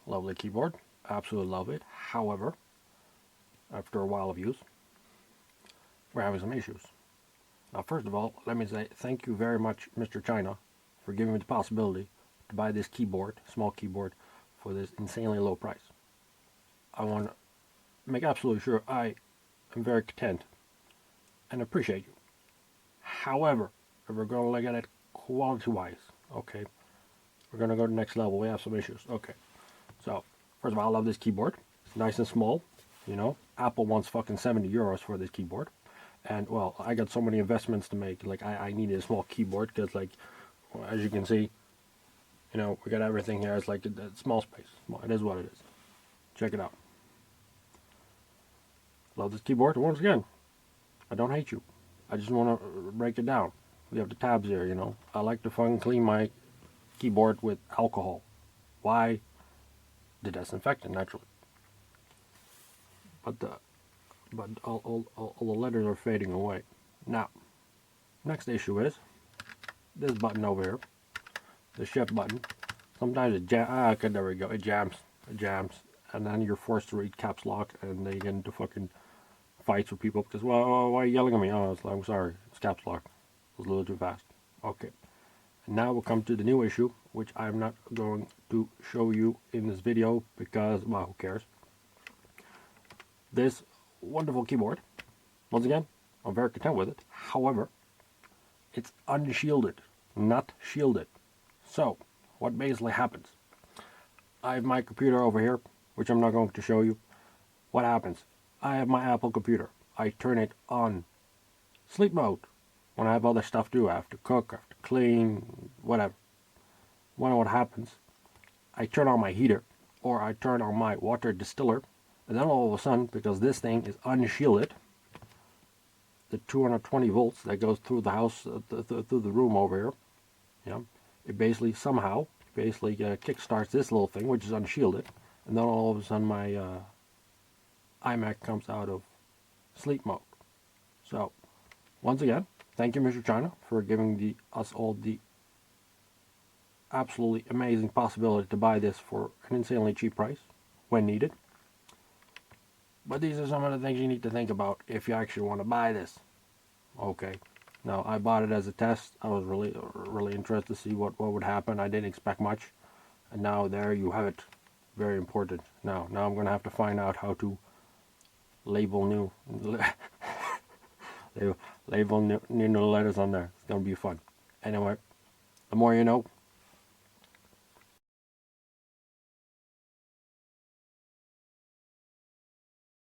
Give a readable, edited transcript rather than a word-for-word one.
Lovely keyboard. Absolutely love it. However, after a while of use, we're having some issues. Now, first of all, let me say thank you very much, Mr. China, for giving me the possibility to buy this keyboard, small keyboard, for this insanely low price. I want to make absolutely sure I am very content and appreciate you. However, if we're going to look at it quality-wise, okay, we're going to go to the next level. We have some issues. Okay, so first of all, I love this keyboard. It's nice and small. You know, Apple wants fucking 70 euros for this keyboard. And, well, I got so many investments to make. Like, I needed a small keyboard because, like, well, as you can see, you know, we got everything here. It's like a small space. Well, it is what it is. Check it out. Love this keyboard. Once again, I don't hate you. I just want to break it down. We have the tabs here, you know. I like to fucking clean my keyboard with alcohol. Why? The disinfectant, naturally. But all the letters are fading away. Now, next issue is this button over here, the shift button. Sometimes it jams. Okay, there we go. It jams. It jams. And then you're forced to read caps lock, and then you get into fucking fights with people because, well, why are you yelling at me? Oh, it's like, I'm sorry. It's caps lock. It was a little too fast. Okay. And now we'll come to the new issue, which I'm not going to show you in this video because, well, who cares? This wonderful keyboard, once again, I'm very content with it. However, it's unshielded, not shielded. So, what basically happens? I have my computer over here, which I'm not going to show you. What happens? I have my Apple computer. I turn it on sleep mode when I have other stuff to do. I have to cook, I have to clean, whatever. What happens? I turn on my heater, or I turn on my water distiller, and then all of a sudden, because this thing is unshielded, the 220 volts that goes through the house, through the room over here, you know, it basically somehow kickstarts this little thing, which is unshielded, and then all of a sudden my iMac comes out of sleep mode. So, once again, thank you, Mr. China, for giving us all the absolutely amazing possibility to buy this for an insanely cheap price when needed. But these are some of the things you need to think about if you actually want to buy this. Okay. Now, I bought it as a test. I was really interested to see what would happen. I didn't expect much. And now there you have it. Very important. Now I'm going to have to find out how to label new letters on there. It's going to be fun. Anyway, the more you know.